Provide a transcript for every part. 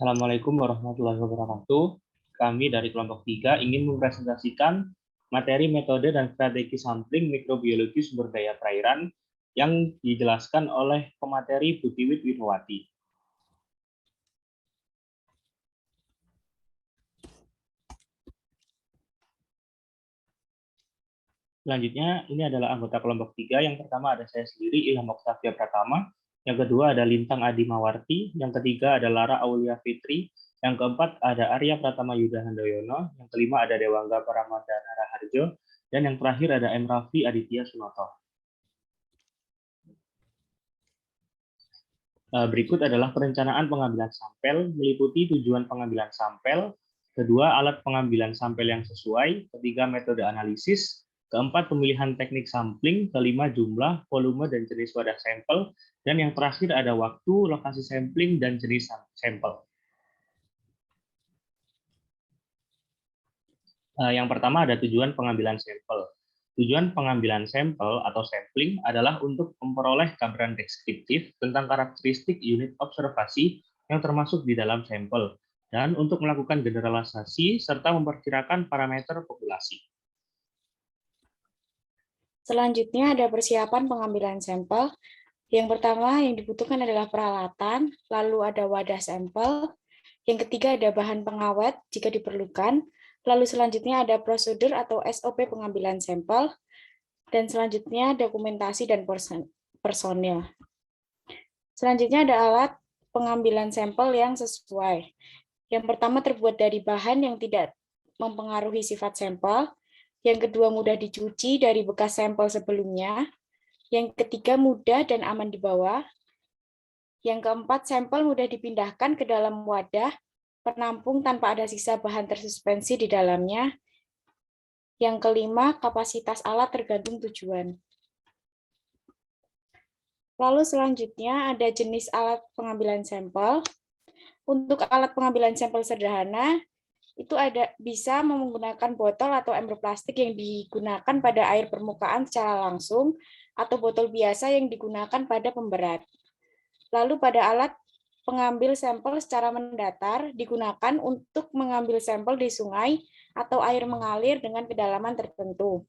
Assalamualaikum warahmatullahi wabarakatuh. Kami dari kelompok 3 ingin mempresentasikan materi metode dan strategi sampling mikrobiologi sumber daya perairan yang dijelaskan oleh pemateri Butiwit Widowati. Selanjutnya, ini adalah anggota kelompok 3. Yang pertama ada saya sendiri, Ilham Oktavia Pratama. Yang kedua ada Lintang Adi Mawarti. Yang ketiga ada Lara Aulia Fitri. Yang keempat ada Arya Pratama Yuda Handoyono. Yang kelima ada Dewangga Paramandana Raharjo. Dan yang terakhir ada M. Raffi Aditya Sunoto. Berikut adalah perencanaan pengambilan sampel, meliputi tujuan pengambilan sampel, kedua alat pengambilan sampel yang sesuai, ketiga metode analisis, keempat pemilihan teknik sampling, kelima jumlah, volume, dan jenis wadah sampel, dan yang terakhir ada waktu, lokasi sampling, dan jenis sampel. Yang pertama ada tujuan pengambilan sampel. Tujuan pengambilan sampel atau sampling adalah untuk memperoleh gambaran deskriptif tentang karakteristik unit observasi yang termasuk di dalam sampel, dan untuk melakukan generalisasi serta memperkirakan parameter populasi. Selanjutnya ada persiapan pengambilan sampel. Yang pertama yang dibutuhkan adalah peralatan, lalu ada wadah sampel. Yang ketiga ada bahan pengawet jika diperlukan. Lalu selanjutnya ada prosedur atau SOP pengambilan sampel. Dan selanjutnya dokumentasi dan personil. Selanjutnya ada alat pengambilan sampel yang sesuai. Yang pertama terbuat dari bahan yang tidak mempengaruhi sifat sampel. Yang kedua mudah dicuci dari bekas sampel sebelumnya. Yang ketiga mudah dan aman dibawa. Yang keempat sampel mudah dipindahkan ke dalam wadah penampung tanpa ada sisa bahan tersuspensi di dalamnya. Yang kelima kapasitas alat tergantung tujuan. Lalu selanjutnya ada jenis alat pengambilan sampel. Untuk alat pengambilan sampel sederhana, itu bisa menggunakan botol atau ember plastik yang digunakan pada air permukaan secara langsung, atau botol biasa yang digunakan pada pemberat. Lalu pada alat pengambil sampel secara mendatar digunakan untuk mengambil sampel di sungai atau air mengalir dengan kedalaman tertentu.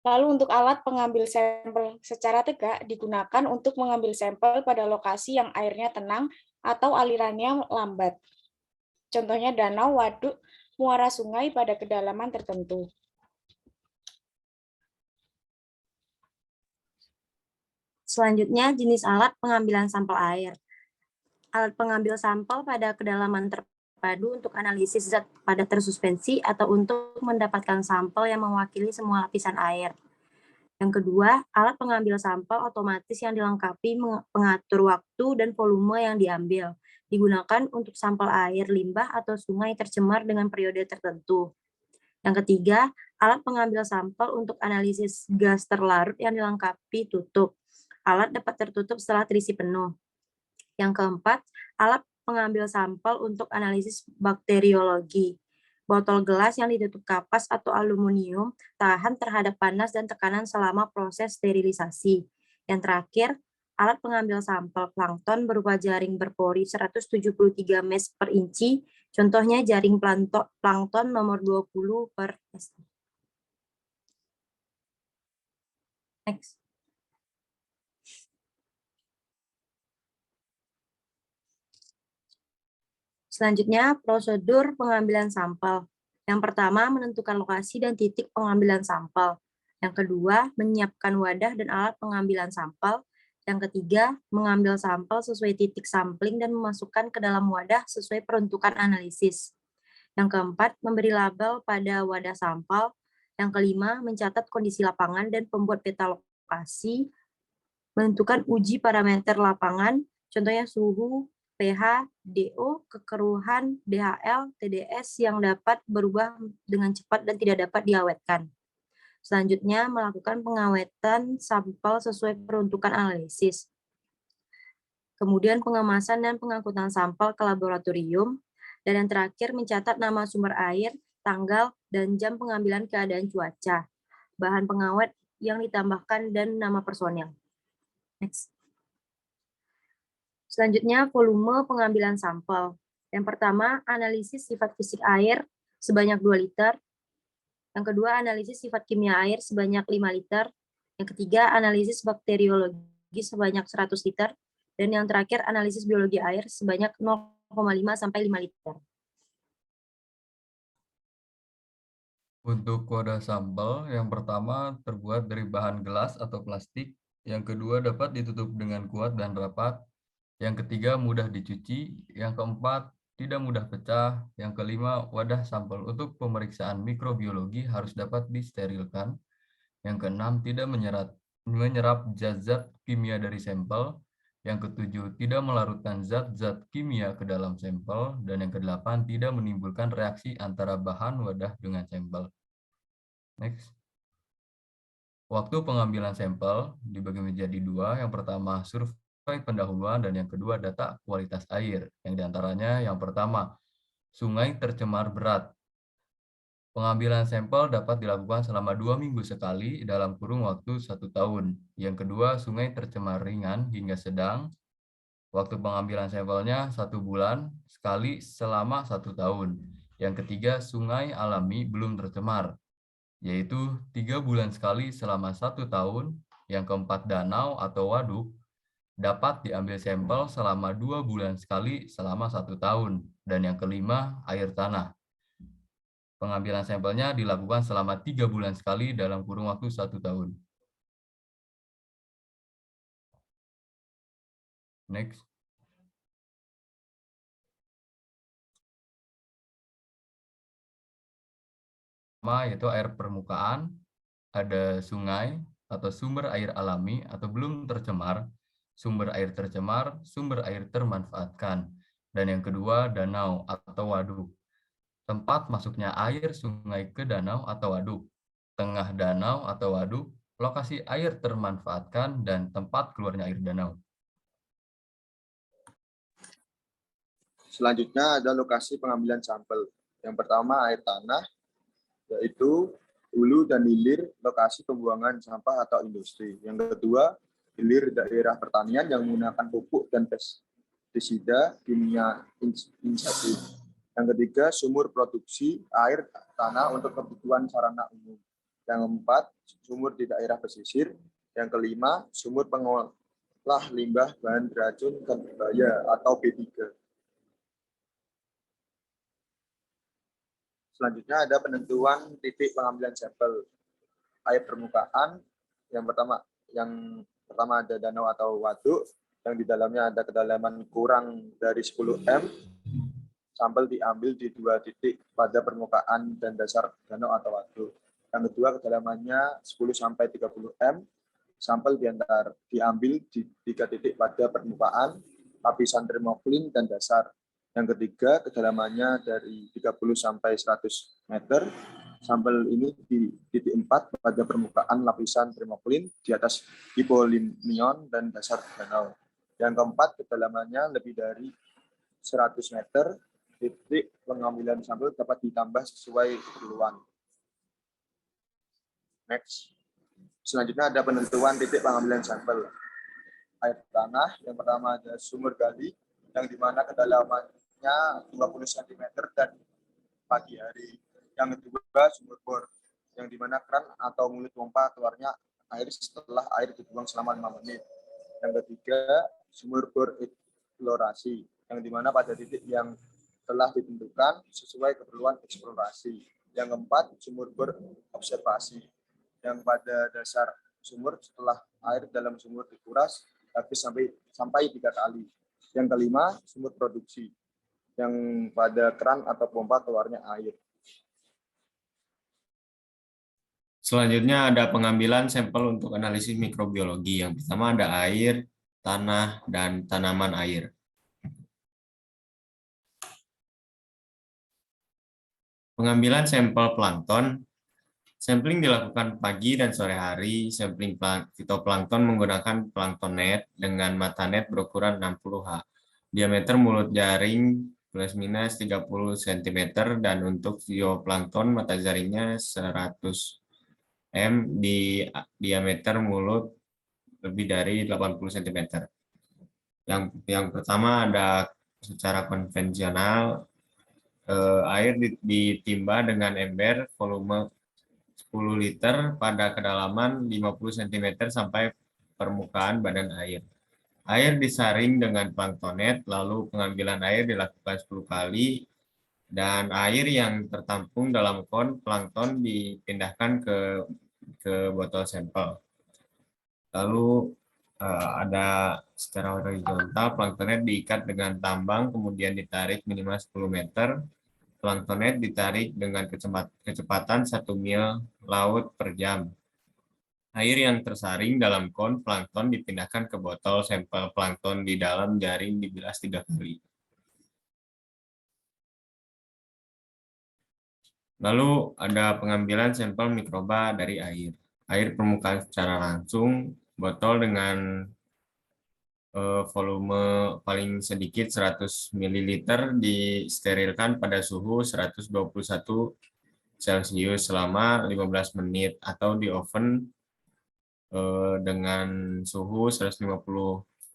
Lalu untuk alat pengambil sampel secara tegak digunakan untuk mengambil sampel pada lokasi yang airnya tenang atau alirannya lambat. Contohnya danau, waduk, muara sungai pada kedalaman tertentu. Selanjutnya, jenis alat pengambilan sampel air. Alat pengambil sampel pada kedalaman terpadu untuk analisis zat padat tersuspensi atau untuk mendapatkan sampel yang mewakili semua lapisan air. Yang kedua, alat pengambil sampel otomatis yang dilengkapi pengatur waktu dan volume yang diambil. Digunakan untuk sampel air limbah atau sungai tercemar dengan periode tertentu. Yang ketiga, alat pengambil sampel untuk analisis gas terlarut yang dilengkapi tutup. Alat dapat tertutup setelah terisi penuh. Yang keempat, alat pengambil sampel untuk analisis bakteriologi. Botol gelas yang ditutup kapas atau aluminium tahan terhadap panas dan tekanan selama proses sterilisasi. Yang terakhir, alat pengambil sampel plankton berupa jaring berpori 173 mes per inci, contohnya jaring plankton nomor 20 per SI. Next. Selanjutnya, prosedur pengambilan sampel. Yang pertama, menentukan lokasi dan titik pengambilan sampel. Yang kedua, menyiapkan wadah dan alat pengambilan sampel. Yang ketiga, mengambil sampel sesuai titik sampling dan memasukkan ke dalam wadah sesuai peruntukan analisis. Yang keempat, memberi label pada wadah sampel. Yang kelima, mencatat kondisi lapangan dan pembuat peta lokasi. Menentukan uji parameter lapangan, contohnya suhu, pH, DO, kekeruhan, DHL, TDS yang dapat berubah dengan cepat dan tidak dapat diawetkan. Selanjutnya, melakukan pengawetan sampel sesuai peruntukan analisis. Kemudian pengemasan dan pengangkutan sampel ke laboratorium. Dan yang terakhir, mencatat nama sumber air, tanggal, dan jam pengambilan keadaan cuaca, bahan pengawet yang ditambahkan, dan nama personil. Next. Selanjutnya, volume pengambilan sampel. Yang pertama, analisis sifat fisik air sebanyak 2 liter. Yang kedua, analisis sifat kimia air sebanyak 5 liter. Yang ketiga, analisis bakteriologi sebanyak 100 liter. Dan yang terakhir, analisis biologi air sebanyak 0,5 sampai 5 liter. Untuk wadah sampel, yang pertama terbuat dari bahan gelas atau plastik. Yang kedua dapat ditutup dengan kuat dan rapat. Yang ketiga mudah dicuci. Yang keempat tidak mudah pecah. Yang kelima wadah sampel untuk pemeriksaan mikrobiologi harus dapat disterilkan. Yang keenam tidak menyerap zat-zat kimia dari sampel. Yang ketujuh tidak melarutkan zat-zat kimia ke dalam sampel. Dan yang kedelapan tidak menimbulkan reaksi antara bahan wadah dengan sampel. Next. Waktu pengambilan sampel dibagi menjadi 2. Yang pertama survei pendahuluan dan yang kedua data kualitas air. Yang diantaranya yang pertama, sungai tercemar berat. Pengambilan sampel dapat dilakukan selama 2 minggu sekali dalam kurun waktu 1 tahun. Yang kedua, sungai tercemar ringan hingga sedang. Waktu pengambilan sampelnya 1 bulan sekali selama 1 tahun. Yang ketiga, sungai alami belum tercemar, yaitu 3 bulan sekali selama 1 tahun. Yang keempat, danau atau waduk dapat diambil sampel selama 2 bulan sekali selama 1 tahun. Dan yang kelima, air tanah. Pengambilan sampelnya dilakukan selama 3 bulan sekali dalam kurun waktu 1 tahun. Next. Yaitu air permukaan, ada sungai atau sumber air alami atau belum tercemar, sumber air tercemar, sumber air termanfaatkan. Dan yang kedua, danau atau waduk. Tempat masuknya air sungai ke danau atau waduk. Tengah danau atau waduk, lokasi air termanfaatkan, dan tempat keluarnya air danau. Selanjutnya ada lokasi pengambilan sampel. Yang pertama, air tanah, yaitu hulu dan hilir lokasi pembuangan sampah atau industri. Yang kedua, hilir daerah pertanian yang menggunakan pupuk dan pestisida kimia insektif. Yang ketiga, sumur produksi air tanah untuk kebutuhan sarana umum. Yang keempat, sumur di daerah pesisir. Yang kelima, sumur pengolah limbah bahan beracun dan berbahaya atau B3. Selanjutnya ada penentuan titik pengambilan sampel air permukaan. Yang pertama ada danau atau waduk yang di dalamnya ada kedalaman kurang dari 10 m. Sampel diambil di 2 titik pada permukaan dan dasar danau atau waduk. Yang kedua kedalamannya 10 sampai 30 m. Sampel diambil di 3 titik pada permukaan, lapisan termoklin dan dasar. Yang ketiga, kedalamannya dari 30 sampai 100 meter. Sampel ini di titik 4 pada permukaan lapisan termoklin di atas hipolinion dan dasar danau. Yang keempat, kedalamannya lebih dari 100 meter. Titik pengambilan sampel dapat ditambah sesuai keperluan. Next. Selanjutnya ada penentuan titik pengambilan sampel air tanah. Yang pertama ada sumur gali, yang dimana kedalamannya 20 cm dan pagi hari. Yang kedua, sumur bor, yang dimana keran atau mulut pompa keluarnya air setelah air dibuang selama 5 menit. Yang ketiga, sumur bor eksplorasi, yang dimana pada titik yang telah ditentukan sesuai keperluan eksplorasi. Yang keempat, sumur bor observasi, yang pada dasar sumur setelah air dalam sumur dikuras habis sampai 3 kali. Yang kelima, sumur produksi, yang pada keran atau pompa keluarnya air. Selanjutnya ada pengambilan sampel untuk analisis mikrobiologi. Yang pertama ada air, tanah, dan tanaman air. Pengambilan sampel plankton. Sampling dilakukan pagi dan sore hari. Sampling fitoplankton menggunakan plankton net dengan mata net berukuran 60 H. Diameter mulut jaring plus minus 30 cm, dan untuk zooplankton mata jaringnya 100 m, di diameter mulut lebih dari 80 cm. Yang pertama ada secara konvensional, air ditimba dengan ember volume 10 liter pada kedalaman 50 cm sampai permukaan badan air. Air disaring dengan planktonet, lalu pengambilan air dilakukan 10 kali, dan air yang tertampung dalam kon plankton dipindahkan ke botol sampel. Lalu ada secara horizontal, planktonet diikat dengan tambang, kemudian ditarik minimal 10 meter. Planktonet ditarik dengan kecepatan 1 mil laut per jam. Air yang tersaring dalam kon plankton dipindahkan ke botol sampel plankton di dalam jaring dibilas 3 kali. Lalu ada pengambilan sampel mikroba dari air. Air permukaan secara langsung, botol dengan volume paling sedikit 100 ml disterilkan pada suhu 121 Celcius selama 15 menit atau di oven dengan suhu 150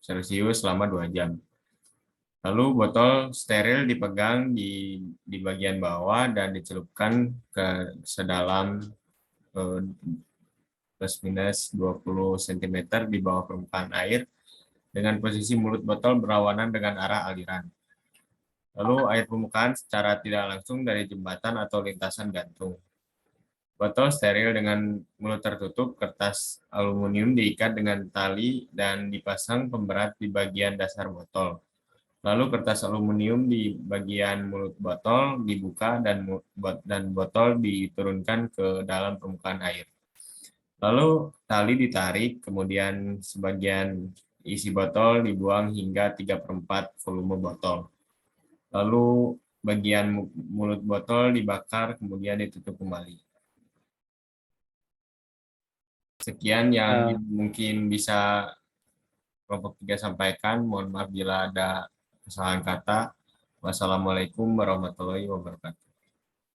Celcius selama 2 jam. Lalu botol steril dipegang di bagian bawah dan dicelupkan ke sedalam plus minus 20 cm di bawah permukaan air dengan posisi mulut botol berlawanan dengan arah aliran. Lalu air permukaan secara tidak langsung dari jembatan atau lintasan gantung. Botol steril dengan mulut tertutup, kertas aluminium diikat dengan tali dan dipasang pemberat di bagian dasar botol. Lalu kertas aluminium di bagian mulut botol dibuka dan botol diturunkan ke dalam permukaan air. Lalu tali ditarik, kemudian sebagian isi botol dibuang hingga 3/4 volume botol. Lalu bagian mulut botol dibakar, kemudian ditutup kembali. Sekian yang mungkin bisa kelompok 3 sampaikan. Mohon maaf bila ada kesalahan kata. Wassalamualaikum warahmatullahi wabarakatuh.